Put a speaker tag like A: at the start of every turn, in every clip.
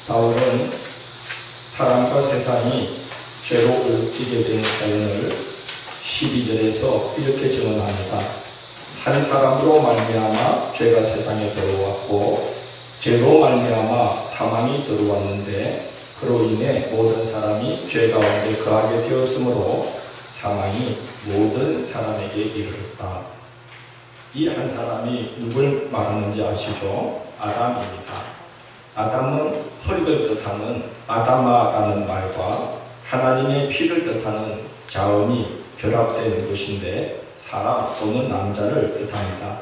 A: 바울은 사람과 세상이 죄로 얽히게 된 사연을 12절에서 이렇게 증언합니다. 한 사람으로 말미암아 죄가 세상에 들어왔고 죄로 말미암아 사망이 들어왔는데 그로 인해 모든 사람이 죄 가운데 거하게 되었으므로 사망이 모든 사람에게 이르렀다. 이 한 사람이 누굴 말하는지 아시죠? 아담입니다. 아담은 허리를 뜻하는 아담아라는 말과 하나님의 피를 뜻하는 자음이 결합된 것인데 사람 또는 남자를 뜻합니다.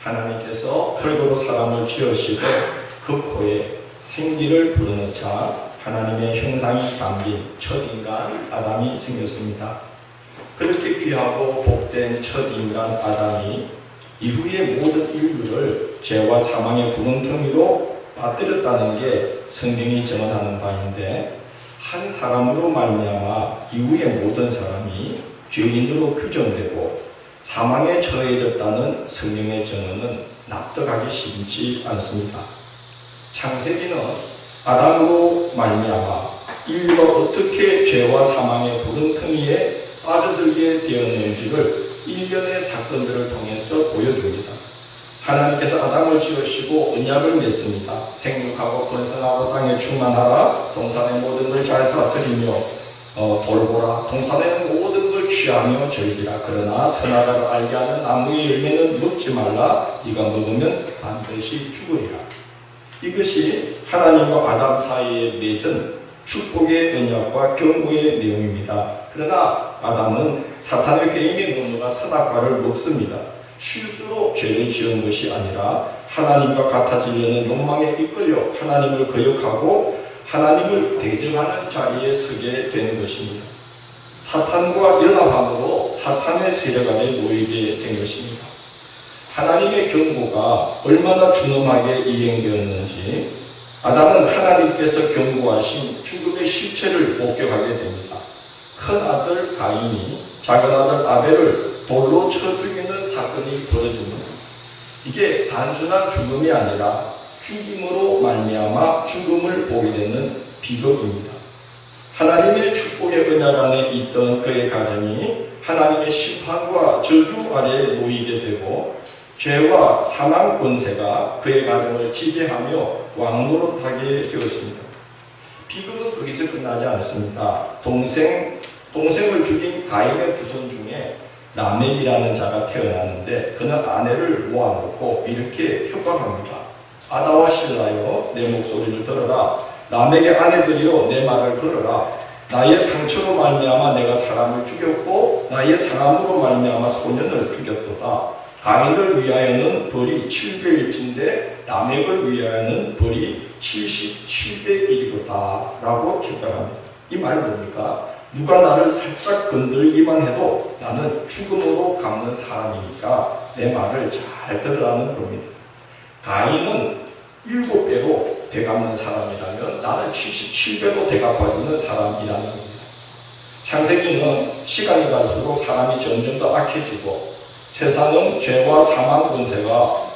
A: 하나님께서 흙으로 사람을 지으시고 그 코에 생기를 불어넣자 하나님의 형상이 담긴 첫인간 아담이 생겼습니다. 그렇게 귀하고 복된 첫인간 아담이 이후의 모든 인류를 죄와 사망의 구멍텅이로 빠뜨렸다는 게 성경이 증언하는 바인데 한 사람으로 말미암아 이후의 모든 사람이 죄인으로 규정되고 사망에 처해졌다는 성경의 증언은 납득하기 쉽지 않습니다. 창세기는 아담으로 말미암아 인류가 어떻게 죄와 사망의 구렁텅이에 빠져들게 되었는지를 일련의 사건들을 통해서 보여줍니다. 하나님께서 아담을 지으시고 언약을 맺습니다. 생육하고 번성하고 땅에 충만하라. 동산의 모든 걸 잘 다스리며 돌보라. 동산에는 모든 걸 취하며 즐기라. 그러나 선악을 알게 하는 나무의 열매는 먹지 말라. 네가 먹으면 반드시 죽으리라. 이것이 하나님과 아담 사이에 맺은 축복의 언약과 경고의 내용입니다. 그러나 아담은 사탄의 게임에 넘어가 선악과를 먹습니다. 실수로 죄를 지은 것이 아니라 하나님과 같아지려는 욕망에 이끌려 하나님을 거역하고 하나님을 대적하는 자리에 서게 되는 것입니다. 사탄과 연합함으로 사탄의 세력 아래 놓이게 된 것입니다. 하나님의 경고가 얼마나 준엄하게 이행되었는지 아담은 하나님께서 경고하신 죽음의 실체를 목격하게 됩니다. 큰 아들 가인이 작은 아들 아벨을 돌로 쳐 죽이는 사건이 벌어집니다. 이게 단순한 죽음이 아니라 죽임으로 말미암아 죽음을 보게 되는 비극입니다. 하나님의 축복의 언약 안에 있던 그의 가정이 하나님의 심판과 저주 아래에 놓이게 되고 죄와 사망 권세가 그의 가정을 지배하며 왕노릇하게 되었습니다. 비극은 거기서 끝나지 않습니다. 동생을 죽인 가인의 후손 중에 라멕이라는 자가 태어났는데 그는 아내를 모아놓고 이렇게 협박합니다. 아다와 실라여 내 목소리를 들어라. 라멕의 아내들이여 내 말을 들어라. 나의 상처로 말미암아 내가 사람을 죽였고 나의 사람으로 말미암아 소년을 죽였도다. 가인을 위하여는 벌이 700일인데 라멕을 위하여는 벌이 77일이로다 라고 협박합니다. 이 말은 뭡니까? 누가 나를 살짝 건들기만 해도 나는 죽음으로 갚는 사람이니까 내 말을 잘 들으라는 겁니다. 가인은 7배로 되갚는 사람이라면 나는 77배로 되갚아주는 사람이라는 겁니다. 창세기는 시간이 갈수록 사람이 점점 더 악해지고 세상은 죄와 사망 권세가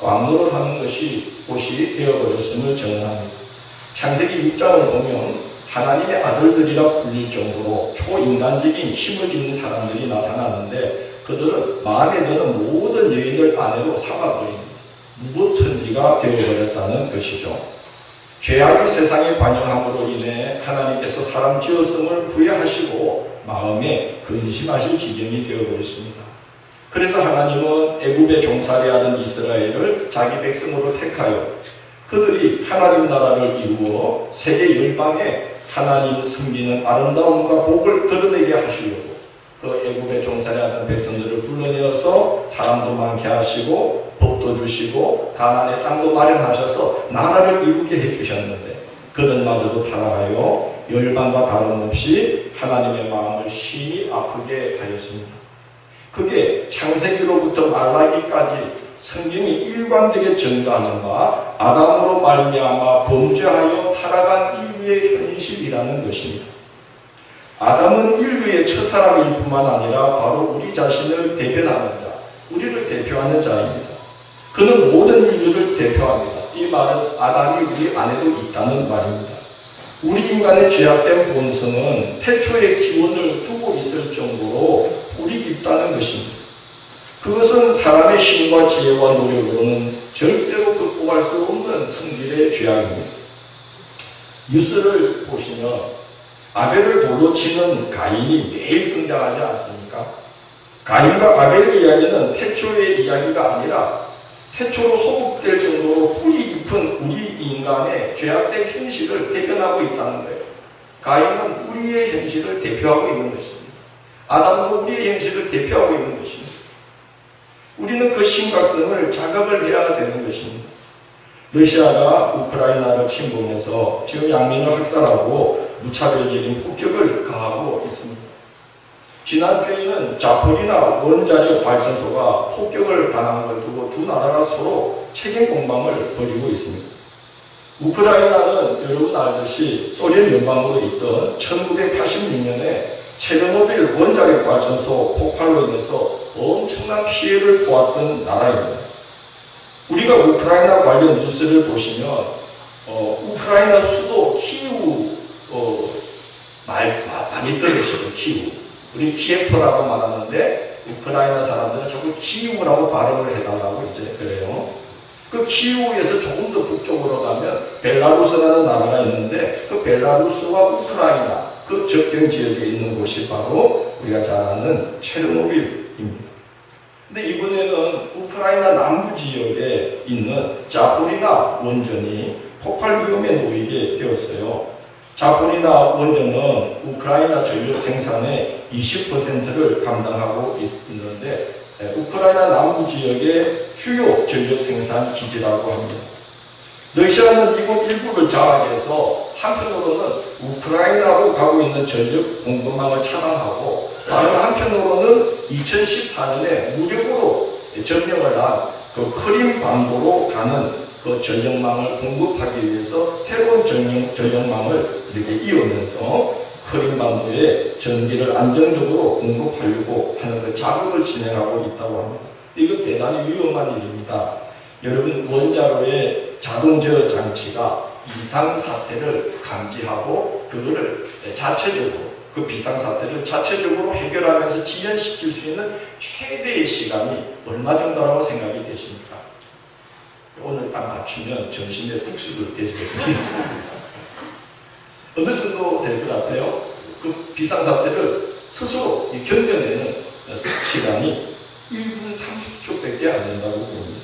A: 왕노릇하는 곳이 되어버렸음을 증언합니다. 창세기 6장을 보면 하나님의 아들들이라 불릴 정도로 초인간적인 힘을 지닌 사람들이 나타나는데 그들은 마음에 드는 모든 여인을 아내로 삼아버립니다. 무법천지가 되어버렸다는 것이죠. 죄악이 세상에 관영함으로 인해 하나님께서 사람 지었음을 후회하시고 마음에 근심하실 지경이 되어버렸습니다. 그래서 하나님은 애굽에 종살이하는 이스라엘을 자기 백성으로 택하여 그들이 하나님 나라를 이루어 세계 열방에 하나님 섬기는 아름다움과 복을 드러내게 하시려고 그 애굽에 종살이하는 백성들을 불러내어서 사람도 많게 하시고 법도 주시고 가나안의 땅도 마련하셔서 나라를 이루게 해주셨는데 그들마저도 타락하여 열방과 다름없이 하나님의 마음을 심히 아프게 하였습니다. 그게 창세기로부터 말라기까지 성경이 일관되게 전가하는 바 아담으로 말미암아 범죄하여 타락한 인류의 현실이라는 것입니다. 아담은 인류의 첫사람일 뿐만 아니라 바로 우리 자신을 대변하는 자, 우리를 대표하는 자입니다. 그는 모든 인류를 대표합니다. 이 말은 아담이 우리 안에도 있다는 말입니다. 우리 인간의 죄악된 본성은 태초의 기원을 두고 있을 정도로 뿌리 깊다는 것입니다. 그것은 사람의 힘과 지혜와 노력으로는 절대로 극복할 수 없는 성질의 죄악입니다. 뉴스를 보시면 아벨을 돌로 치는 가인이 매일 등장하지 않습니까? 가인과 아벨의 이야기는 태초의 이야기가 아니라 태초로 소급될 정도로 뿌리 깊은 우리 인간의 죄악된 현실을 대변하고 있다는 거예요. 가인은 우리의 현실을 대표하고 있는 것입니다. 아담도 우리의 현실을 대표하고 있는 것입니다. 우리는 그 심각성을 자각을 해야 되는 것입니다. 러시아가 우크라이나를 침공해서 지금 양민을 학살하고 무차별적인 폭격을 가하고 있습니다. 지난주에는 자포리나 원자력 발전소가 폭격을 당한 걸 두고 두 나라가 서로 책임 공방을 벌이고 있습니다. 우크라이나는 여러분 알듯이 소련 연방으로 있던 1986년에 체르노빌 원자력 발전소 폭발로 인해서 엄청난 피해를 보았던 나라입니다. 우리가 우크라이나 관련 뉴스를 보시면 우크라이나 수도 키우 많이 들으시죠. 키우. 우리 키예프라고 말하는데 우크라이나 사람들은 자꾸 키우라고 발음을 해달라고 이제 그래요. 그 키우에서 조금 더 북쪽으로 가면 벨라루스라는 나라가 있는데 그 벨라루스와 우크라이나 그 접경 지역에 있는 곳이 바로 우리가 잘 아는 체르노빌입니다. 근데 이번에는 우크라이나 남부 지역에 있는 자포리나 원전이 폭발 위험에 놓이게 되었어요. 자포리나 원전은 우크라이나 전력 생산의 20%를 감당하고 있는데 우크라이나 남부 지역의 주요 전력 생산 기지라고 합니다. 러시아는 이곳 일부를 장악해서 한편으로는 우크라이나로 가고 있는 전력 공급망을 차단하고 다른 한편으로는 2014년에 무력으로 점령을 한 그 크림 반도로 가는 그 전력망을 공급하기 위해서 새로운 전력망을 이렇게 이으면서 크림 반도에 전기를 안정적으로 공급하려고 하는 그 작업을 진행하고 있다고 합니다. 이거 대단히 위험한 일입니다. 여러분 원자로의 자동 제어 장치가 비상사태를 감지하고 그거를 자체적으로 그 비상사태를 자체적으로 해결하면서 지연시킬 수 있는 최대의 시간이 얼마 정도라고 생각이 되십니까? 오늘 딱 맞추면 점심에 국수도 되시게 되겠습니다. 어느 정도 될 것 같아요? 그 비상사태를 스스로 견뎌내는 시간이 1분 30초밖에 안 된다고 봅니다.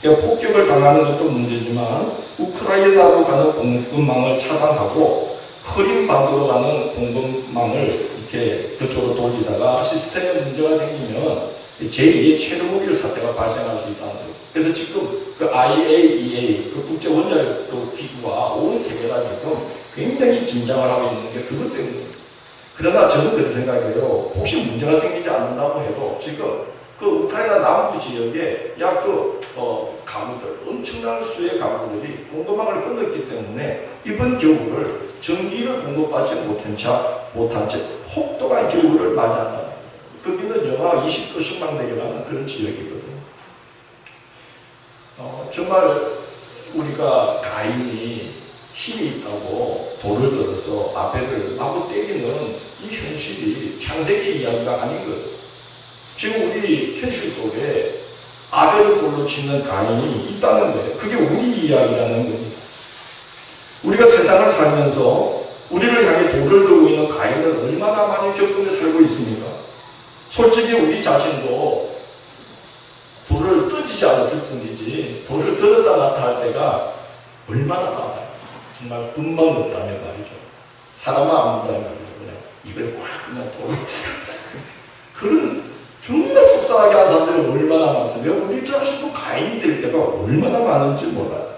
A: 그러니까 폭격을 당하는 것도 문제지만 우크라이나로 가는 공급망을 차단하고 크림 반도로 가는 공급망을 이렇게 그쪽으로 돌리다가 시스템에 문제가 생기면 제2의 체르노빌 사태가 발생할 수 있다는 거예요. 그래서 지금 그 IAEA, 그 국제 원자력 기구와 온 세계가 지금 굉장히 긴장을 하고 있는 게 그것 때문입니다. 그러나 저는 그렇게 생각해요. 혹시 문제가 생기지 않는다고 해도 지금 그 우크라이나 남부 지역에 약 가구들, 엄청난 수의 가구들이 공급망을 끊었기 때문에 이번 겨울을 전기를 공급받지 못한 채 혹독한 겨울을 맞이한다. 거기는 영하 20도씩만 내려가는 그런 지역이거든요. 정말 우리가 가인이 힘이 있다고 돌을 들어서 아벨을 마구 때리는 이 현실이 창세기 이야기가 아닌 거예요. 지금 우리 현실 속에 아벨을 돌로 치는 가인이 있다는 거예요. 그게 우리 이야기라는 겁니다. 우리가 세상을 살면서 우리를 향해 돌을 들고 있는 가인을 얼마나 많이 겪으며 살고 있습니까? 솔직히 우리 자신도 돌을 던지지 않았을 뿐이지 돌을 들었다 놨다 할 때가 얼마나 많아요. 정말 분만 없다면 말이죠. 사람은 안 본다면 말이죠. 그냥 입에 확 그냥 돌을 그런 정말 속상하게 하는 사람들이 얼마나 많습니까? 우리 자신도 가인이 될 때가 얼마나 많은지 몰라요.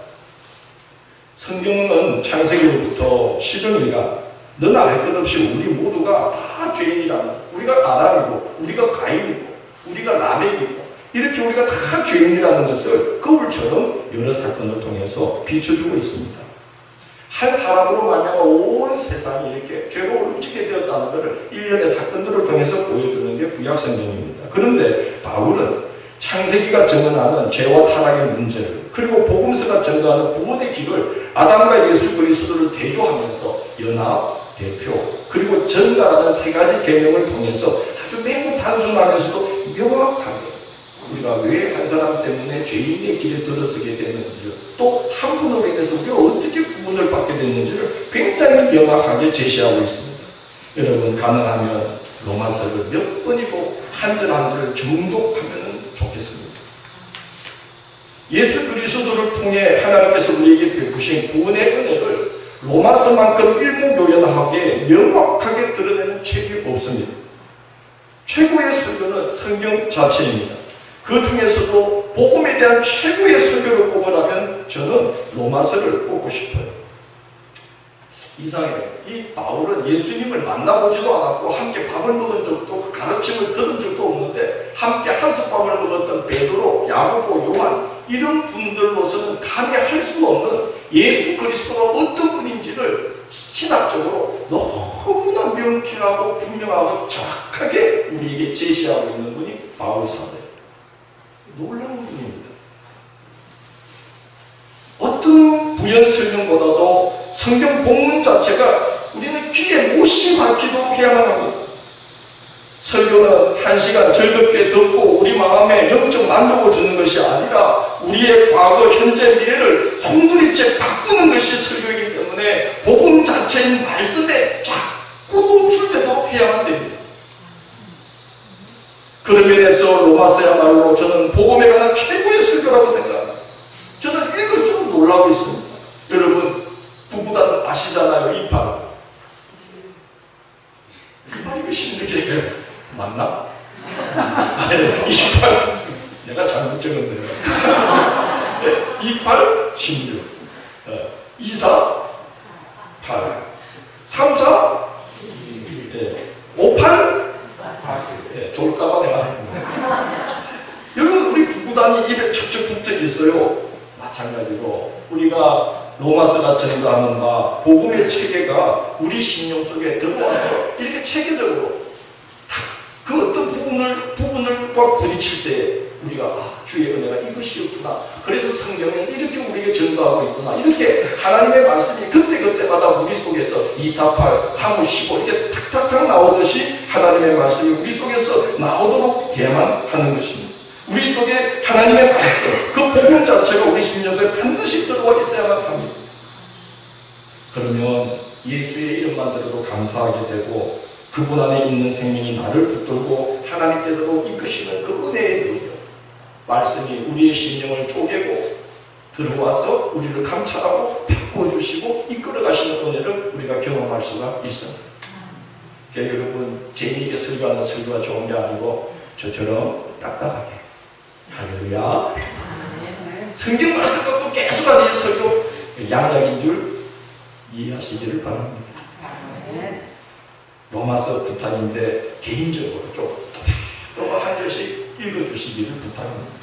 A: 성경은 창세기로부터 시종일관 너나 알 것 없이 우리 모두가 다 죄인이라는 우리가 아담이고 우리가 가인이고 우리가 라멕이고 이렇게 우리가 다 죄인이라는 것을 거울처럼 여러 사건을 통해서 비춰주고 있습니다. 한 사람으로 말미암아 온 세상이 이렇게 죄로 훔치게 되었다는 것을 일련의 사건들을 통해서 보여주는 게 구약 성경입니다. 그런데 바울은 창세기가 증언하는 죄와 타락의 문제를, 그리고 복음서가 증거하는 구원의 길을 아담과 예수 그리스도를 대조하면서 연합, 대표, 그리고 전가라는 세 가지 개념을 통해서 아주 매우 단순하면서도 명확하게 우리가 왜 한 사람 때문에 죄인의 길에 들어서게 되는지를, 또 한 분으로 인해서 우리가 어떻게 구원을 받게 됐는지를 굉장히 명확하게 제시하고 있습니다. 여러분, 가능하면 로마서를 몇 번이고 한 절 한 절을 정독하면 좋겠습니다. 예수 그리스도를 통해 하나님께서 우리에게 베푸신 구원의 은혜를 로마서만큼 일목요연하게 명확하게 드러내는 책이 없습니다. 최고의 설교는 성경 자체입니다. 그 중에서도 복음에 대한 최고의 설교를 꼽으라면 저는 로마서를 꼽고 싶어요. 이상해요. 이 바울은 예수님을 만나보지도 않았고 함께 밥을 먹은 적도, 가르침을 들은 적도 없는데 함께 한솥밥을 먹었던 베드로, 야고보, 요한, 이런 분들로서는 감히 할 수 없는 예수 그리스도가 어떤 분인지를 신학적으로 너무나 명쾌하고 분명하고 정확하게 우리에게 제시하고 있는 분이 바울 사도예요. 놀라운 분입니다. 어떤 부연 설명보다도 성경 본문 자체가 우리는 귀에 못이 박히도록 해야만 합니다. 설교는 1시간 즐겁게 듣고 우리 마음에 영적 만족을 주는 것이 아니라 우리의 과거, 현재, 미래를 송두리째 바꾸는 것이 설교이기 때문에 복음 자체인 말씀에 자꾸 노출되도록 해야만 됩니다. 그런 면에서 로마서야말로 저는 복음에 관한 최고의 설교라고 생각합니다. 저는 읽을수록 놀라고 있습니다. 여러분, 구구단 아시잖아요. 이팔. 이거 신기해요. 맞나? 이팔. 내가 잘못 적었네요. 28, 16. 24, 8. 34, 58, 좋을까봐 내가. 여러분, 우리 구구단이 입에 척척 붙어 있어요. 마찬가지로 우리가 로마서가 전가하는 바, 복음의 체계가 우리 심령 속에 들어와서 이렇게 체계적으로 그 어떤 부분과 부딪힐 때 우리가 주의 은혜가 이것이었구나. 그래서 성경은 이렇게 우리에게 전가하고 있구나. 이렇게 하나님의 말씀이 그때그때마다 우리 속에서 2, 4, 8, 3, 5, 15 이렇게 탁탁탁 나오듯이 하나님의 말씀이 우리 속에서 나오도록 해야만 하는 것입니다. 우리 속에 하나님의 말씀, 그 복음 자체가 우리 심령 속에 반드시 들어와 있어야만 합니다. 그러면 예수의 이름만 들어도 감사하게 되고 그분 안에 있는 생명이 나를 붙들고 하나님께서도 이끄시는 그 은혜의 능력, 말씀이 우리의 심령을 쪼개고 들어와서 우리를 감찰하고 바꿔주시고 이끌어가시는 은혜를 우리가 경험할 수가 있습니다. 그러니까 여러분, 재미있게 설교하는 설교가 좋은 게 아니고 저처럼 딱딱하게 할렐루야 성경 말씀 갖고 계속 하는 설교 양약인 줄 이해하시기를 바랍니다. 로마서 부탁인데 개인적으로 좀 한 절씩 읽어주시기를 부탁합니다.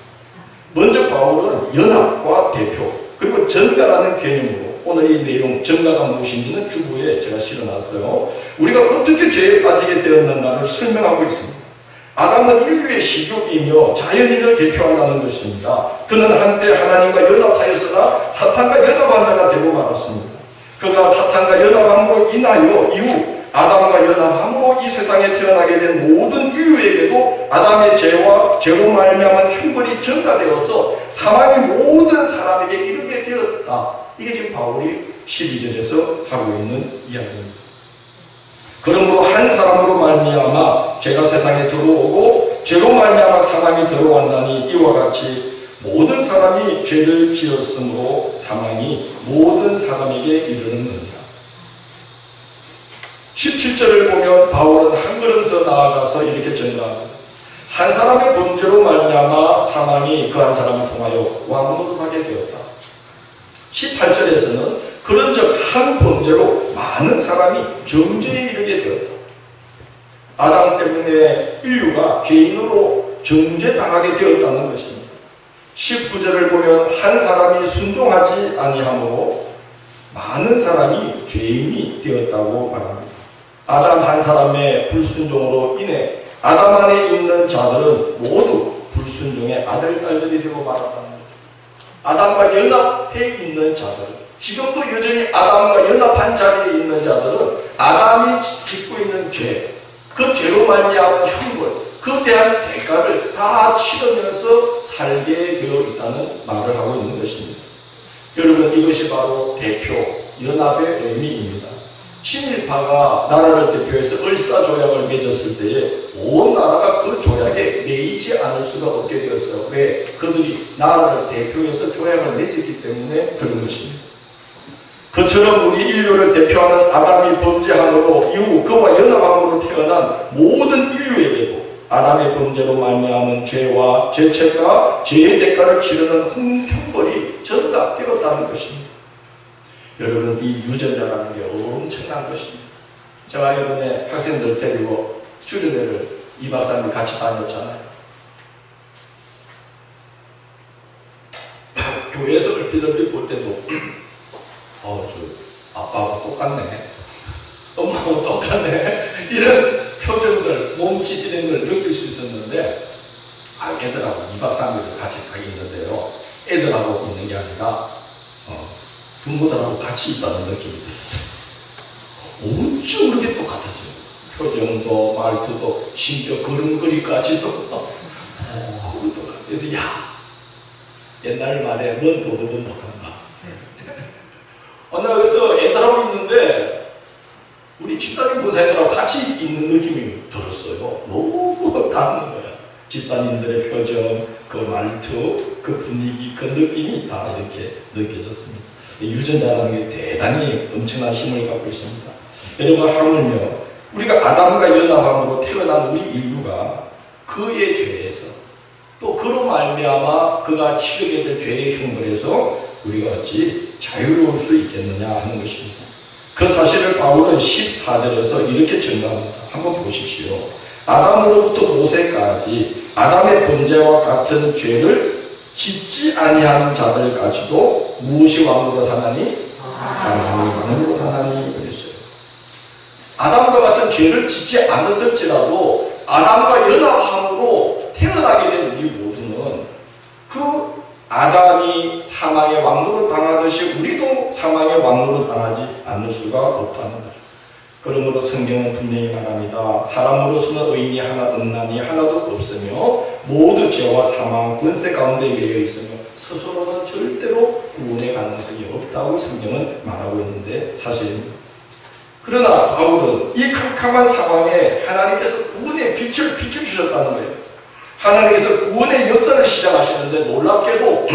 A: 먼저 바울은 연합과 대표, 그리고 전가라는 개념으로 오늘 이 내용, 전가가 무엇인지는 주부에 제가 실어놨어요. 우리가 어떻게 죄에 빠지게 되었는가를 설명하고 있습니다. 아담은 인류의 시족이며 자연인을 대표한다는 것입니다. 그는 한때 하나님과 연합하였으나 사탄과 연합한 자가 되고 말았습니다. 그가 사탄과 연합함으로 인하여 이후 아담과 연합함으로 이 세상에 태어나게 된 모든 인류에게도 아담의 죄로 말미암은 형벌이 전가되어서 사망이 모든 사람에게 이르게 되었다. 이게 지금 바울이 12절에서 하고 있는 이야기입니다. 그러므로 한 사람으로 말미암아 죄가 세상에 들어오고 죄로 말미암아 사망이 들어왔나니 이와 같이 모든 사람이 죄를 지었으므로 사망이 모든 사람에게 이르는느니라. 17절을 보면 바울은 한 걸음 더 나아가서 이렇게 전가합니다. 한 사람의 범죄로 말미암아 사망이 그 한 사람을 통하여 왕노릇하게 되었다. 18절에서는 그런즉 한 범죄로 많은 사람이 정죄에 이르게 되었다. 아담 때문에 인류가 죄인으로 정죄당하게 되었다는 것입니다. 19절을 보면 한 사람이 순종하지 아니하므로 많은 사람이 죄인이 되었다고 말합니다. 아담 한 사람의 불순종으로 인해 아담 안에 있는 자들은 모두 불순종의 아들, 딸들이 되고 말았다는 거죠. 아담과 연합해 있는 자들, 지금도 여전히 아담과 연합한 자리에 있는 자들은 아담이 짓고 있는 죄, 그 죄로 말미암은 형벌, 그 대한 대가를 다 치르면서 살게 되어 있다는 말을 하고 있는 것입니다. 여러분, 이것이 바로 대표, 연합의 의미입니다. 친일파가 나라를 대표해서 을사조약을 맺었을 때에 온 나라가 그 조약에 매이지 않을 수가 없게 되었어요. 왜? 그들이 나라를 대표해서 조약을 맺었기 때문에 그런 것입니다. 그처럼 우리 인류를 대표하는 아담이 범죄함으로 이후 그와 연합함으로 태어난 모든 인류에게도 아담의 범죄로 말미암은 죄와 죄책과 죄의 대가를 치르는 형벌이 전가되었다는 것입니다. 여러분, 이 유전자라는 게 엄청난 것입니다. 제가 이번에 학생들 데리고 수련회를 2박 3일 같이 다녔잖아요. 교회에서 얼핏 볼 때도 저 아빠하고 똑같네, 엄마하고 똑같네, 이런 표정들, 몸짓 이런 걸 느낄 수 있었는데, 애들하고 2박 3일을 같이 가 있는데요, 애들하고 있는 게 아니라 부모들하고 같이 있다는 느낌이 들었어요. 엄청 그렇게 똑같아져요. 표정도 말투도 심지어 걸음걸이까지도 그래서 옛날 말에 뭔 도둑은 못한다. 나 그래서 애들하고 있는데 우리 집사님 권사님들하고 같이 있는 느낌이 들었어요. 너무 닮은 거야. 집사님들의 표정, 그 말투, 그 분위기, 그 느낌이 다 이렇게 느껴졌습니다. 유전자라는 게 대단히 엄청난 힘을 갖고 있습니다. 여러분, 하물며 우리가 아담과 연합함으로 태어난 우리 인류가 그의 죄에서 또 그로 말미암아 그가 치르게 될 죄의 형벌에서 우리가 어찌 자유로울 수 있겠느냐 하는 것입니다. 그 사실을 바울은 14절에서 이렇게 증거합니다. 한번 보십시오. 아담으로부터 모세까지 아담의 범죄와 같은 죄를 짓지 아니하는 자들까지도 무엇이 왕으로 하나니? 하나님이 왕으로 하나니 그랬어요. 아담과 같은 죄를 짓지 않았을지라도 아담과 연합함으로 태어나게 된 우리 모두는 그 아담이 사망의 왕노릇 당하듯이 우리도 사망의 왕노릇 당하지 않을 수가 없다는 거죠. 그러므로 성경은 분명히 말합니다. 사람으로서는 의인이 하나 없나니 하나도 없으며 모두 죄와 사망, 권세 가운데 매여 있으며 스스로는 절대로 구원의 가능성이 없다고 성경은 말하고 있는데 사실입니다. 그러나 바울은 이 캄캄한 상황에 하나님께서 구원의 빛을 비춰주셨다는 거예요. 하나님께서 구원의 역사를 시작하시는데 놀랍게도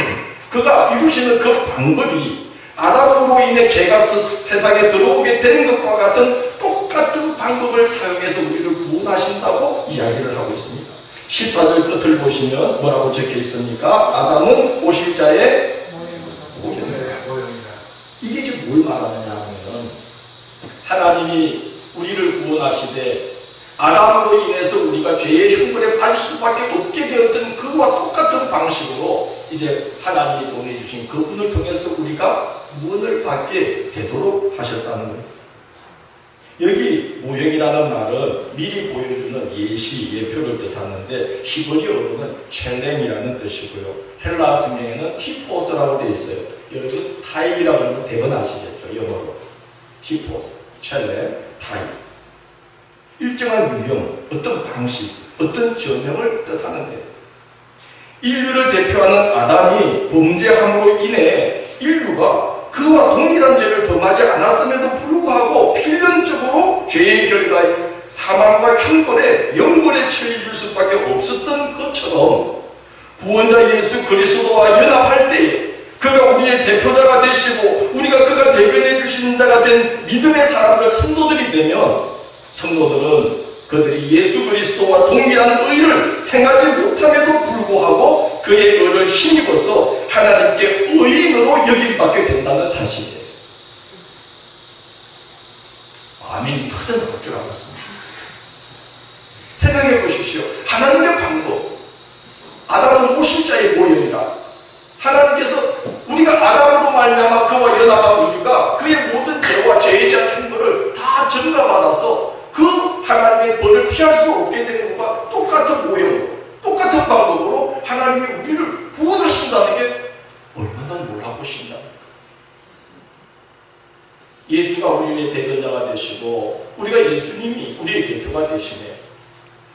A: 그가 이루시는 그 방법이 아담으로 인해 죄가 세상에 들어오게 된 것과 같은 똑같은 방법을 사용해서 우리를 구원하신다고 이야기를 하고 있습니다. 14절 끝을 보시면 뭐라고 적혀 있습니까? 아담은 오실자의 모형이다. 이게 지금 뭘 말하느냐 하면 하나님이 우리를 구원하시되 아담으로 인해서 우리가 죄의 형벌에 빠질 수밖에 없게 되었던 그와 똑같은 방식으로 이제 하나님이 보내주신 그분을 통해서 우리가 구원을 받게 되도록 하셨다는 거예요. 여기 모형이라는 말은 미리 보여주는 예시, 예표를 뜻하는데 히브리어로는 첼렘이라는 뜻이고요. 헬라 성경에는 티포스라고 되어 있어요. 여러분 타입이라고 하면 대번 아시겠죠? 영어로 티포스, 첼렘, 타입. 일정한 유형, 어떤 방식, 어떤 전형을 뜻하는데 인류를 대표하는 아담이 범죄함으로 인해 인류가 그와 동일한 죄를 범하지 않았음에도 불구하고 필연적으로 죄의 결과인 사망과 형벌에 영벌에 처해질 수밖에 없었던 것처럼 구원자 예수 그리스도와 연합할 때에 그가 우리의 대표자가 되시고 우리가 그가 대변해 주시는 자가 된 믿음의 사람들 성도들이 되면 성도들은 그들이 예수 그리스도와 동일한 의를 행하지 못함에도 불구하고 그의 의를 힘입어서 하나님께 의인으로 여김받게 된다는 사실이에요. 아멘 터져 나올 줄 알았습니다. 생각해 보십시오. 하나님의 방법, 아담은 오실자의 모형이라 하나님께서 우리가 아담으로 말미암아 그와 연합한 우리가 그의 모든 죄와 죄에 대한 형벌을 다 전가받아서 그 하나님의 벌을 피할 수 없게 되는 것과 똑같은 모형, 똑같은 방법으로 하나님이 우리를 구원하신다는 게 얼마나 놀라우신가. 예수가 우리의 대변자가 되시고 우리가 예수님이 우리의 대표가 되시네.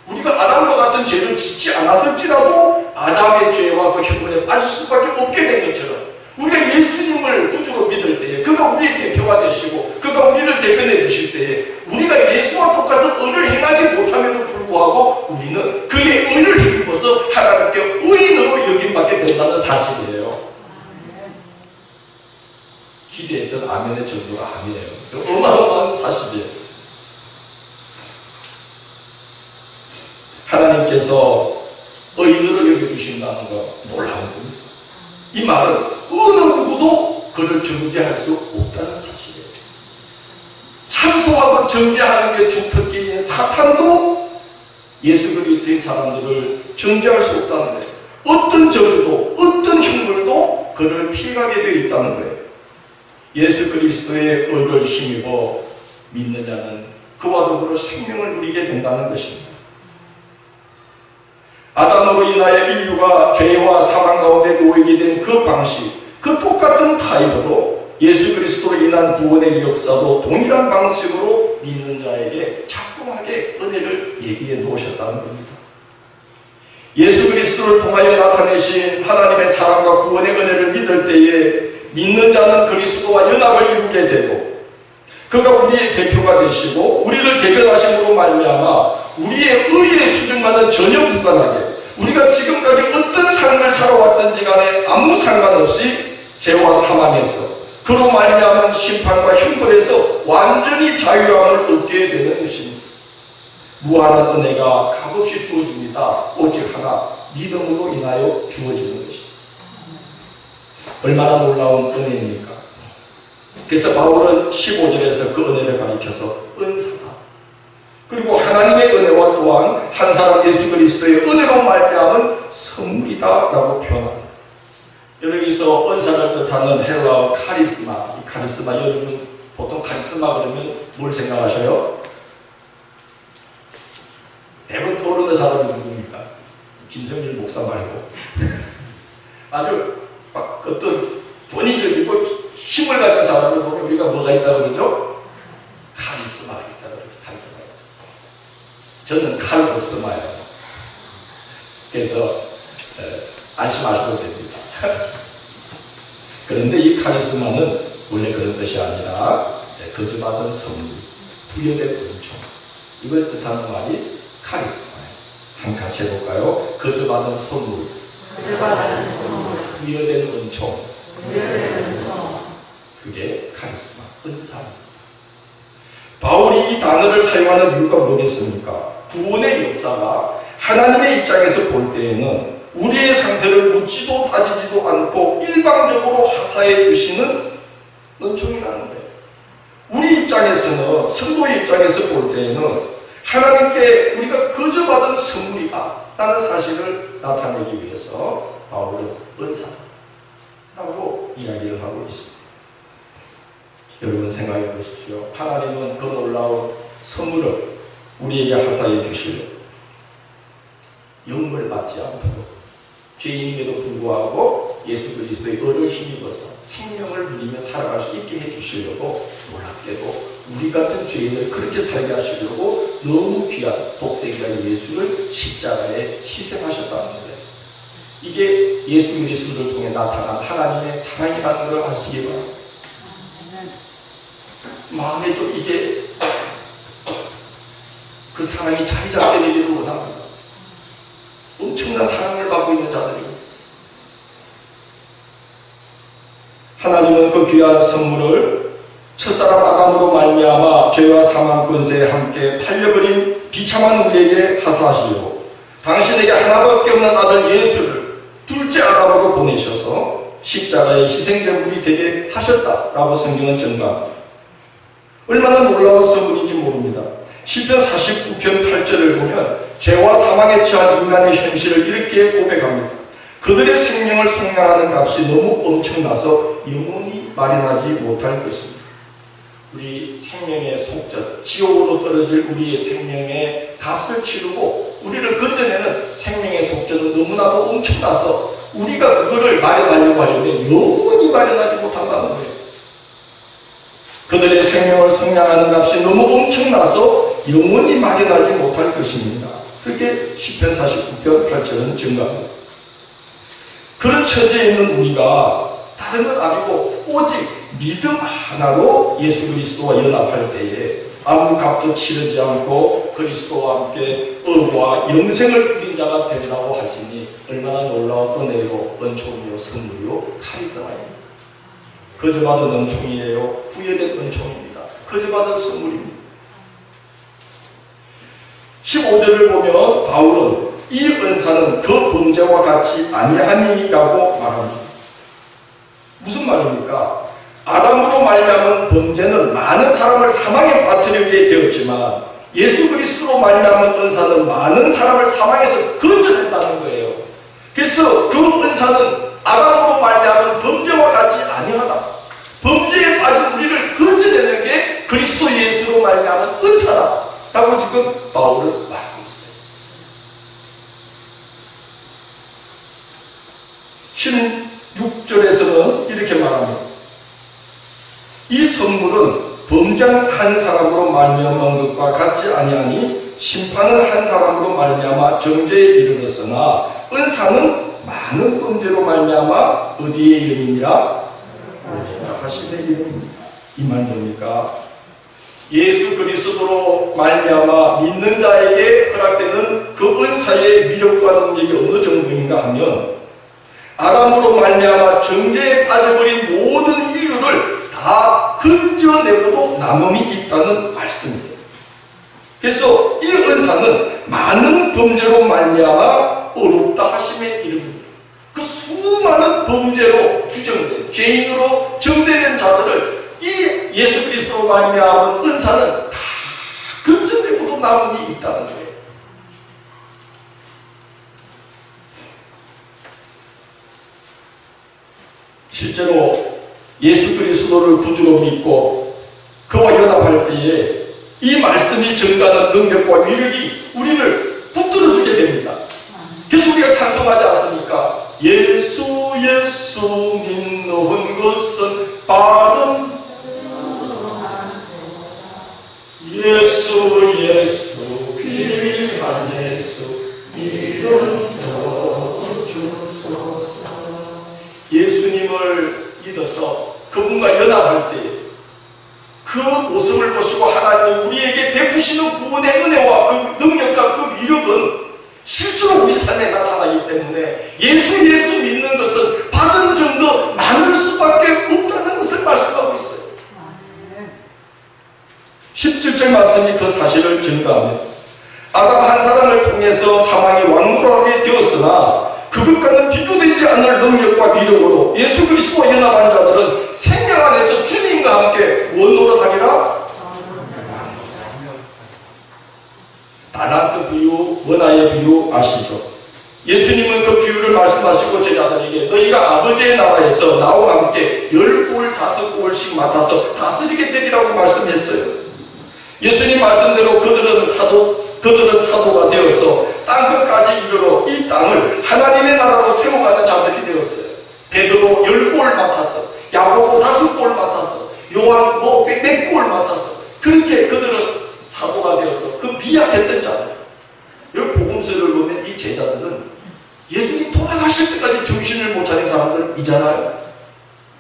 A: 우리가 아담과 같은 죄를 짓지 않았을지라도 아담의 죄와 그 흉물에 빠질 수밖에 없게 된 것처럼 우리가 예수님을 구주로 믿을 때에 그가 우리의 대표가 되시고 그가 우리를 대변해 주실 때에 우리가 예수와 똑같은 의를 행하지 못함에도 불구하고 우리는 그의 의를 힘입어서 하나님께 의인으로 여김받게 된다는 사실이에요. 기대했던 아멘의 정도가 아니에요. 어마어마한 사실이에요. 하나님께서 의인으로 여겨주신다는 거 놀라운 겁니다. 이 말은 어느 누구도 그를 정죄할 수 없다는 사실이에요. 참소하고 정죄하는 게 주특기인 사탄도 예수 그리스도의 사람들을 정죄할 수 없다는 거예요. 어떤 저주도 어떤 흉물도 그를 피해가게 되어 있다는 거예요. 예수 그리스도의 의를 힘입어 믿는 자는 그와 더불어 생명을 누리게 된다는 것입니다. 아담으로 인하여 인류가 죄와 사망 가운데 놓이게 된 그 방식, 그 똑같은 타입으로 예수 그리스도로 인한 구원의 역사도 동일한 방식으로 믿는 자에게 자꾸하게 은혜를 얘기해 놓으셨다는 겁니다. 예수 그리스도를 통하여 나타내신 하나님의 사랑과 구원의 은혜를 믿을 때에 믿는 자는 그리스도와 연합을 이루게 되고 그가 우리의 대표가 되시고 우리를 대변하심으로 말미암아 우리의 의의 수준과는 전혀 무관하게 우리가 지금까지 어떤 삶을 살아왔든지 간에 아무 상관없이 죄와 사망에서 그로 말미암은 심판과 형벌에서 완전히 자유함을 얻게 되는 것입니다. 무한한 은혜가 값없이 주어집니다. 오직 하나 믿음으로 인하여 주어지는 것입니다. 얼마나 놀라운 은혜입니까? 그래서 바울은 15절에서 그 은혜를 가리켜서 은사다. 그리고 하나님의 은혜와 또한 한 사람 예수 그리스도의 은혜로 말미암은 선물이다 라고 표현합니다. 여기서 은사를 뜻하는 헬라어 카리스마, 이 카리스마 여러분 보통 카리스마 그러면 뭘 생각하셔요? 대부분 떠오르는 사람이 누굽니까? 김성일 목사 말고 아주 막 어떤 권위적이고 힘을 가진 사람을 보면 우리가 뭐가 있다고 그러죠? 카리스마가 있다고 그러죠. 카리스마. 저는 칼로스마예요. 그래서 안심하셔도 됩니다. 그런데 이 카리스마는 원래 그런 뜻이 아니라 거저받은 선물, 부여된 은총, 이걸 뜻하는 말이 카리스마예요. 한번 같이 해볼까요? 거저받은 선물, 부여된 은총, 그게 카리스마, 은사입니다. 바울이 이 단어를 사용하는 이유가 뭐겠습니까? 구원의 역사가 하나님의 입장에서 볼 때에는 우리의 상태를 묻지도 따지지도 않고 일방적으로 하사해 주시는 은총이라는 거예요. 우리 입장에서는, 성도의 입장에서 볼 때에는 하나님께 우리가 거저받은 선물이다 라는 사실을 나타내기 위해서 바울은 은사라고 이야기를 하고 있습니다. 여러분 생각해 보십시오. 하나님은 그 놀라운 선물을 우리에게 하사해 주시려 영을 받지 않도록 죄인임에도 불구하고 예수 그리스도의 의를 힘입어서 생명을 누리며 살아갈 수 있게 해주시려고 놀랍게도 우리 같은 죄인을 그렇게 살게 하시려고 너무 귀한 독생자의 예수를 십자가에 희생하셨다는 거예요. 이게 예수 그리스도를 통해 나타난 하나님의 사랑이라는 걸 아시기 바랍니다. 마음에 좀 이게 그 사랑이 자리 잡게 되기를 원합니다. 엄청난 사랑을 받고 있는 자들이고 하나님은 그 귀한 선물을 첫사람 아담으로 말미암아 죄와 사망 권세에 함께 팔려버린 비참한 우리에게 하사하시려고 당신에게 하나밖에 없는 아들 예수를 둘째 아담으로 보내셔서 십자가의 희생제물이 되게 하셨다라고 성경은 증거합니다. 얼마나 놀라운 선물인지 모릅니다. 시편 49편 8절을 보면 죄와 사망에 처한 인간의 현실을 이렇게 고백합니다. 그들의 생명을 속량하는 값이 너무 엄청나서 영원히 마련하지 못할 것입니다. 우리 생명의 속죄, 지옥으로 떨어질 우리의 생명의 값을 치르고 우리를 건져내는 생명의 속죄는 너무나도 엄청나서 우리가 그거를 마련하려고 하는데 영원히 마련하지 못한다는 거예요. 그들의 생명을 성량하는 값이 너무 엄청나서 영원히 마련하지 못할 것입니다. 그렇게 시편 49편 8절은 증가합니다. 그런 처지에 있는 우리가 다른 건 아니고 오직 믿음 하나로 예수 그리스도와 연합할 때에 아무 값도 치르지 않고 그리스도와 함께 의와 영생을 누린 자가 된다고 하시니 얼마나 놀라운 은혜요, 은총이요, 선물이요, 카리스마입니다. 거저받은 은총이에요. 부여된 은총입니다. 거저받은 선물입니다. 15절을 보면 바울은 이 은사는 그 범죄와 같이 아니하니라고 말합니다. 무슨 말입니까? 아담으로 말미암은 범죄는 많은 사람을 사망에 빠뜨리게 되었지만 예수 그리스도로 말미암은 은사는 많은 사람을 사망에서 건져낸다는 거예요. 그래서 그 은사는 아담으로 말미암은 범죄와 같이 아니하다. 범죄에 빠진 우리를 건져내는 게 그리스도 예수로 말미암은 은사다 라고 지금 바울은 말하고 있어요. 16절에서는 이렇게 말합니다. 이 선물은 범죄한 한 사람으로 말미암은 것과 같지 아니하니 심판은 한 사람으로 말미암아 정죄에 이르렀으나 은사는 많은 범죄로 말미암아 어디의 이름이니라? 하시는 이름입니다. 이 말 뭡니까? 예수 그리스도로 말미암아 믿는 자에게 허락되는 그 은사의 미력과 능력이 어느 정도인가 하면 아담으로 말미암아 정죄에 빠져버린 모든 인류를 다 건져내고도 남음이 있다는 말씀이에요. 그래서 이 은사는 많은 범죄로 말미암아 어렵다 하심의 이름입니다. 그 수많은 범죄로 규정된 죄인으로 정죄된 자들을 이 예수 그리스도로 말미암은 은사는 다 건져내고도 남음이 있다는 거예요. 실제로 예수 그리스도를 구주로 믿고 그와 연합할 때에 이 말씀이 증가하는 능력과 위력이 우리를 붙들어주게 됩니다. 그래서 우리가 찬송하지 않습니까? 예수 예수 믿는 것은 빠른 예수 예수 귀한 예수 이름 주소서. 예수님을 믿어서 그분과 연합할 때 그 모습을 보시고 하나님이 우리에게 베푸시는 구원의 은혜와 그 능력과 그 위력은 실제로 우리 삶에 나타나기 때문에 예수 믿는 것은 받은 정도 많을 수밖에 없다는 것을 말씀하고 있어요. 17절 말씀이 그 사실을 증거합니다. 아담 한 사람을 통해서 사망이 왕노하게 되었으나 그것과는 비교되지 않을 능력과 위력으로 예수 그리스도와 연합한 자들은 생명 안에서 주님과 함께 원노릇하리라. 달란트 비유, 원화의 비유 아시죠? 예수님은 그 비유를 말씀하시고 제자들에게 너희가 아버지의 나라에서 나와 함께 10골 5골씩 맡아서 다스리게 되리라고 말씀했어요. 예수님 말씀대로 그들은 사도가 되어서 땅끝까지 이르러 이 땅을 하나님의 나라로 세워가는 자들이 되었어요. 베드로 10골 맡아서, 야고보 5골 맡아서, 요한 4골 맡아서 그렇게 그들은 사도가 되어서 그 미약했던 자들. 여기 복음서를 보면 이 제자들은 예수님 돌아가실 때까지 정신을 못 차린 사람들이잖아요.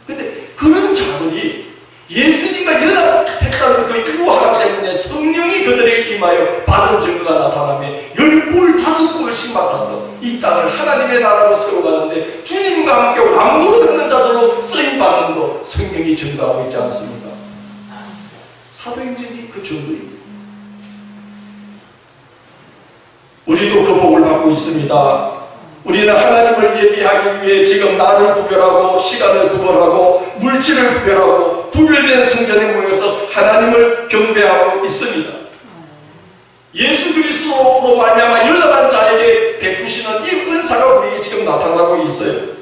A: 근데 그런 자들이 예수님과 연합했다는 그 이유 하나 때문에 성령이 그들에게 임하여 받은 증거가 나타나며 10골 5골씩 맡아서 이 땅을 하나님의 나라로 세워가는데 주님과 함께 왕으로 듣는 자들로 쓰임받는 거 성령이 증거하고 있지 않습니까? 사도행전이 그 정도입니다. 우리도 그 복을 받고 있습니다. 우리는 하나님을 예비하기 위해 지금 나를 구별하고 시간을 구별하고 물질을 구별하고 구별된 성전에 모여서 하나님을 경배하고 있습니다. 예수 그리스도로 말미암아 연합한 자에게 베푸시는 이 은사가 우리에게 지금 나타나고 있어요.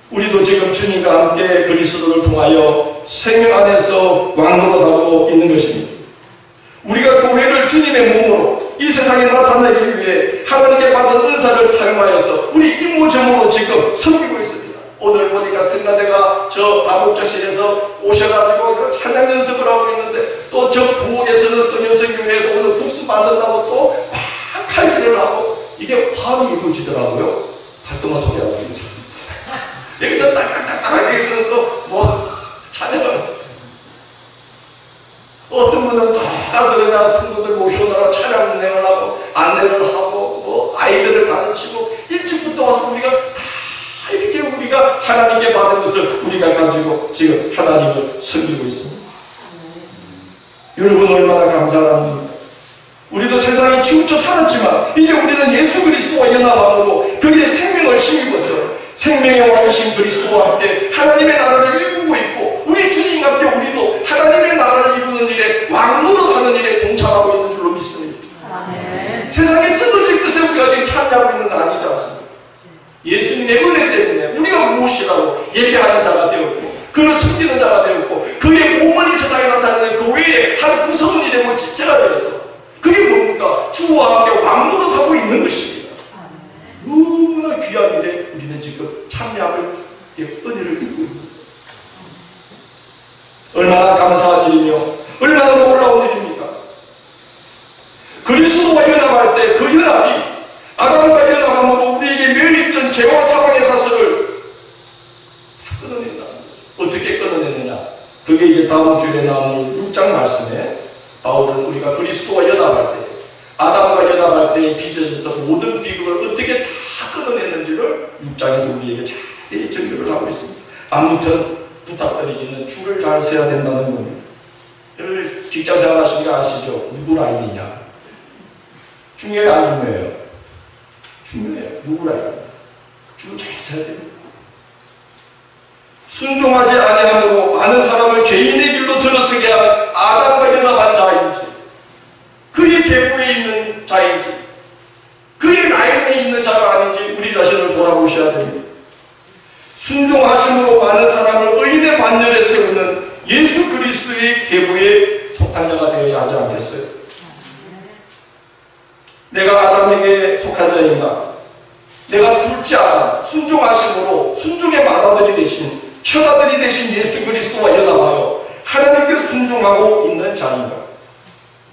A: 우리도 지금 주님과 함께 그리스도를 통하여 생명 안에서 왕노릇하고 있는 것입니다. 우리가 교회를 주님의 몸으로 이 세상에 나타내기 위해 하나님께 받은 은사를 사용하여서 우리 이모저모로 지금 섬기고 있습니다. 오늘 보니까 성가대가 저 다목적실에서 오셔가지고 그 찬양 연습을 하고 있는데, 또 저 부엌에서는 또 여성교회에서 오늘 국수 만든다고 또 막 칼질을 하고, 이게 화음이 이루어지더라고요. 활동한 소리하고 있죠. 여기서 딱딱딱딱, 여기서는 또 뭐 찬양을, 어떤 분은 가서 그냥 성도들 모셔오느라 찬양 운행을 하고 안내를 하고 뭐 아이들을 가르치고, 일찍부터 와서 우리가 다 이렇게 우리가 하나님께 받은 것을 우리가 가지고 지금 하나님을 섬기고 있습니다. 여러분 얼마나 감사합니까? 우리도 세상에 치우쳐 살았지만 이제 우리는 예수 그리스도와 연합함으로 그의 생명을 힘입어서 생명의 왕이신 그리스도와 함께 하나님의 나라를 이루고 있고, 우리 주님과 함께 우리도 하나님의 나라를 이루는 일에 왕노릇하는 일에 동참하고 있는 줄로 믿습니다. 아멘. 세상에 쓰러질 뜻에 우리가 지금 참여하고 있는 건 아니지 않습니까? 예수님의 은혜 때문에 우리가 무엇이라고 얘기하는 자가 되었고, 그를 섬기는 자가 되었고, 그의 몸은 이 세상에 나타나는 그 외에 한 구성은 이래 뭐 지체가 되었어. 그게 뭡니까? 주와 함께 왕노릇하고 있는 것입니다. 너무나 귀한 일에 우리는 지금 참여함을, 은혜를 입고 있습니다. 얼마나 감사한 일이며 얼마나 놀라운 일입니까? 그리스도와 연합할 때 그 연합이 아담과 연합함으로 우리에게 멸했던 죄와 사망의 사슬을 다 끊어낸다. 어떻게 끊어내느냐? 그게 이제 다음 주에 나오는 6장 말씀에 바울은 우리가 그리스도와 연합할 때, 아담과 연합할 때 빚어졌던 모든 비극을 어떻게 다 끊어냈는지를 6장에서 우리에게 자세히 정리를 하고 있습니다. 아무튼 부탁드리기는 줄을 잘 서야 된다는 겁니다. 여러분 직장생활 하시는 거 아시죠? 누구 라인이냐? 중요해요, 안 중요해요? 중요해요. 누구 라인? 줄 잘 서야 됩니다. 순종하지 아니함으로 많은 사람을 죄인의 길로 들어서게 한 아담과 연합한 자인지, 그의 계보에 있는 자인지, 그의 라인에 있는 자가 아닌지 우리 자신을 돌아보셔야 됩니다. 순종하심으로 많은 사람을 의인의 반열에 세우는 예수 그리스도의 계보에 속한 자가 되어야 하지 않겠어요? 내가 아담에게 속한 자인가? 내가 둘째 아담, 순종하심으로 순종의 맏아들이 되신, 첫아들이 되신 예수 그리스도와 연합하여 하나님께 순종하고 있는 자인가?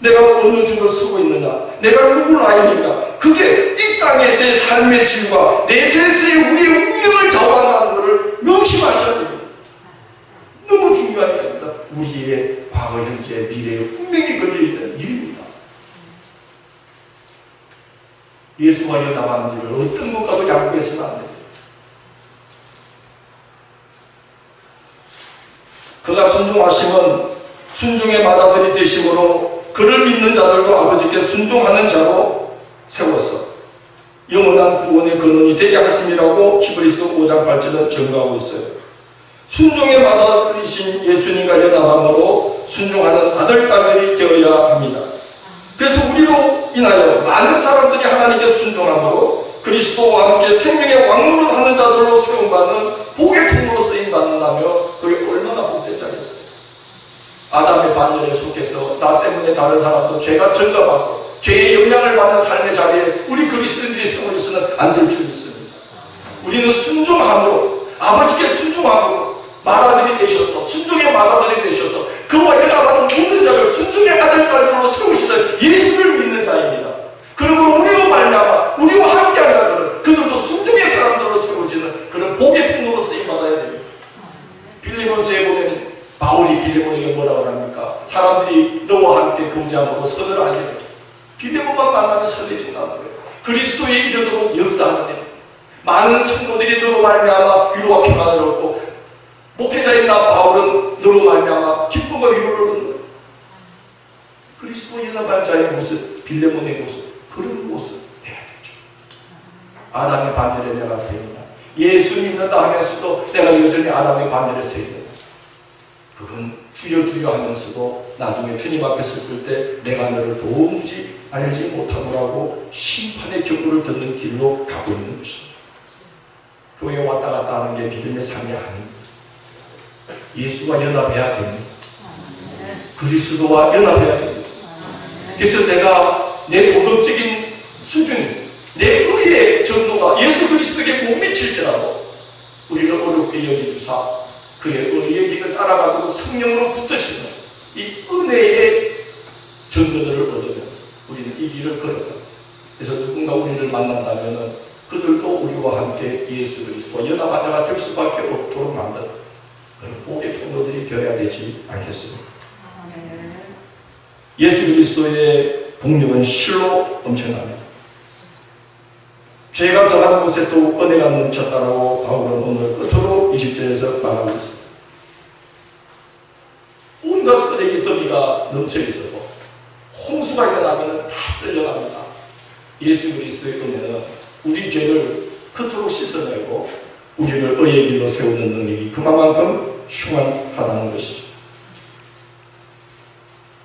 A: 내가 어느 줄을 서고 있느냐? 내가 누구 라인인가? 그게 이 땅에서의 삶의 질과 내세에서의 우리의 운명을 좌우한다는 것을 명심하셔야 됩니다. 너무 중요한 일입니다. 우리의 과거, 현재, 미래의 운명이 걸려있는 일입니다. 예수와 연합하는 일을 어떤 것과도 양보해서는 안 됩니다. 그가 순종하심은 순종의 맏아들이 되심으로 그를 믿는 자들도 아버지께 순종하는 자로 세워서 영원한 구원의 근원이 되게 하심이라고 히브리서 5장 8절은 증거하고 있어요. 순종의 맏아들이신 예수님과 연합함으로 순종하는 아들, 딸들이 되어야 합니다. 그래서 우리로 인하여 많은 사람들이 하나님께 순종함으로 그리스도와 함께 생명의 왕노릇 하는 자들로 세움받는 복의 통로로 쓰임받는다며 그게 얼마나 복된 자겠어요. 아담의 반열에 속해서 나 때문에 다른 사람도 죄가 증가받고 죄의 영향을 받는 삶의 자리에 우리 그리스도인들이 세워 있어서는 안 될 줄 믿습니다. 우리는 순종함으로, 아버지께 순종함으로 맏아들이 되셔서, 순종의 맏아들이 되셔서 그와 연합하는 모든 자를 순종의 아들, 딸들로 세우시는 예수를 믿는 자입니다. 그러므로 우리로 말미암아 우리와 함께한 자들은 그들도 순종의 사람들로 세워지는 그런 복의 통로로 쓰임받아야 됩니다. 빌립보서에 보면 바울이 빌립보에게 뭐라고 합니까? 사람들이 너와 함께 교제함으로 선을 알게 됩니다. 빌립보만 만나면 설레진다는 거예요. 그리스도의 이름으로 역사하는 일. 많은 성도들이 너로 말미암아 위로와 평안을 얻고, 목회자인 나 바울은 너로 말미암아 기쁨과 위로를 얻는 거예요. 그리스도 연합한 자의 모습, 빌레몬의 모습, 그런 모습 돼야 되죠. 아담의 반열에 내가 세운다. 예수 믿는다 하면서도 내가 여전히 아담의 반열에 세운다. 그건 주여 주여 하면서도 나중에 주님 앞에 섰을 때 내가 너를 도무지 알지 못하노라고 심판의 경고를 듣는 길로 가고 있는 것입니다. 교회에 왔다 갔다 하는 게 믿음의 삶이 아닙니다. 예수와 연합해야 됩니다. 그리스도와 연합해야 됩니다. 그래서 내가 내 도덕적인 수준, 내 의의 정도가 예수 그리스도에게 못 미칠지라도 우리를 어렵게 여겨주사 그의 의의 길을 따라가고 성령으로 붙드시는 이 은혜의 증거들을 얻으면 우리는 이 길을 걸어가. 그래서 누군가 우리를 만난다면 그들도 우리와 함께 예수 그리스도와 연합하자가 될 수밖에 없도록 만드는 그런 복의 통로들이 되어야 되지 않겠습니까? 예수 그리스도의 복력은 실로 엄청납니다. 죄가 더한 곳에 또 은혜가 넘쳤다라고 바울은 오늘 끝으로 20절에서 말하고 있습니다. 온갖 쓰레기 더미가 넘쳐 있어도 홍수가 일어나면 다 쓸려갑니다. 예수 그리스도의 은혜는 우리 죄를 그토록 씻어내고 우리를 의의 길로 세우는 능력이 그만큼 흉한하다는 것이죠.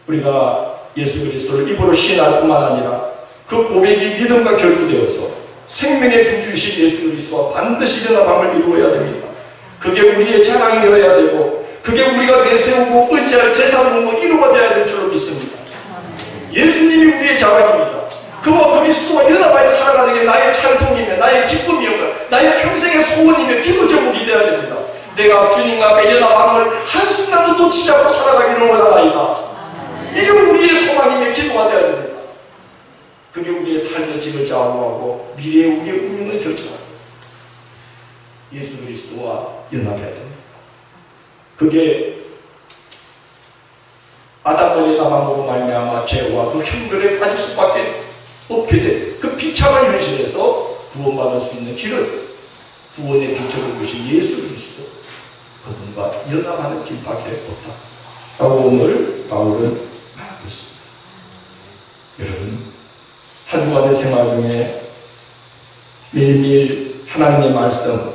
A: 우리가 예수 그리스도를 입으로 신할 뿐만 아니라 그 고백이 믿음과 결부되어서 생명의 구주이신 예수 그리스도와 반드시 연합함을 이루어야 됩니다. 그게 우리의 자랑이어야 되고 그게 우리가 내세우고 의지할 재산으로 이루어야 될 줄로 믿습니다. 예수님이 우리의 자랑입니다. 그와 그리스도와 연합하여 살아가는 게 나의 찬송이며 나의 기쁨이며 나의 평생의 소원이며 기도 제목이 되어야 됩니다. 내가 주님과 함께 연합함을 한순간도 놓치지 않고 살아가기를 원하나이다. 이게 우리의 소망이며 기도가 되어야 됩니다. 그게 우리의 삶의 질을 좌우하고 미래의 우리의 운명을 결정합니다. 예수 그리스도와 연합해야 됩니다. 그게 아담과 연합함으로 말미암아 죄와 그 형벌에 빠질 수밖에 없게 된 그 비참한 현실에서 구원받을 수 있는 길을 구원의 빛을 보신 예수 그리스도 그분과 연합하는 길밖에 없다 라고 오늘 바울은 말하고 있습니다. 여러분 한 주간의 생활 중에 매일매일 하나님의 말씀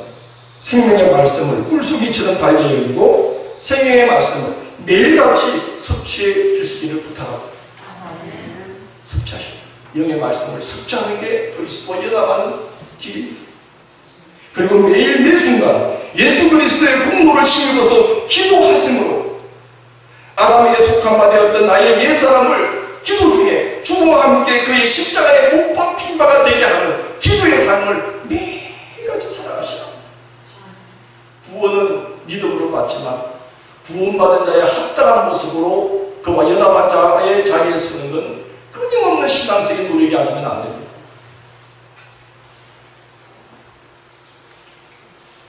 A: 생명의 말씀을 꿀속이처럼 달려 여기고 생명의 말씀을 매일같이 섭취해 주시기를 부탁합니다. 섭취하십시오. 영의 말씀을 섭취하는 게 그리스도와 연합하는 길입니다. 그리고 매일 매순간 예수 그리스도의 공로를 힘입어서 기도하심으로 아담에게 속한 바 되었던 나의 옛사람을 기도 중에 주와 함께 그의 십자가에 못 박힌 바가 되게 하는 기도의 삶을 매일같이 살아가시라. 구원은 믿음으로 받지만 구원받은 자의 합당한 모습으로 그와 연합한 자의 자리에 서는 건 끊임없는 신앙적인 노력이 아니면 안 됩니다.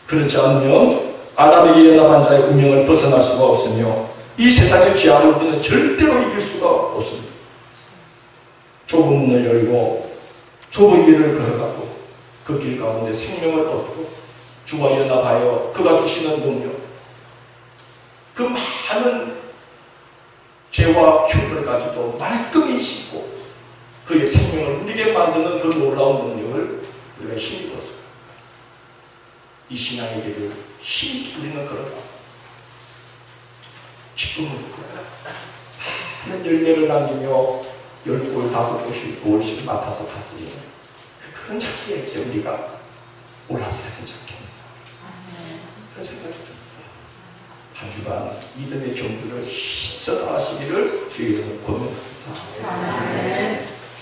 A: 그렇지 않으면 아담에게 연합한 자의 운명을 벗어날 수가 없으며 이 세상의 죄악을 우리는 절대로 이길 수가 없습니다. 좁은 문을 열고 좁은 길을 걸어가고 그 길 가운데 생명을 얻고 주와 연합하여 그가 주시는 능력 그 많은 죄와 흉을 가지고 말끔히 씻고 그의 생명을 우리에게 만드는 그 놀라운 능력을 우리가 힘입어서 이 신앙의 길을 힘있게 우리는 걸어가 기쁨을 거야. 많은 열매를 남기며 10골, 5골씩, 5골씩 맡아서 다스리는 그런 자리에 이제 우리가 올라서야 되지 않겠는가 그런 생각이 듭니다. 한 주간 믿음의 경주를 힘써 나가시기를 주의 이름으로 권면합니다.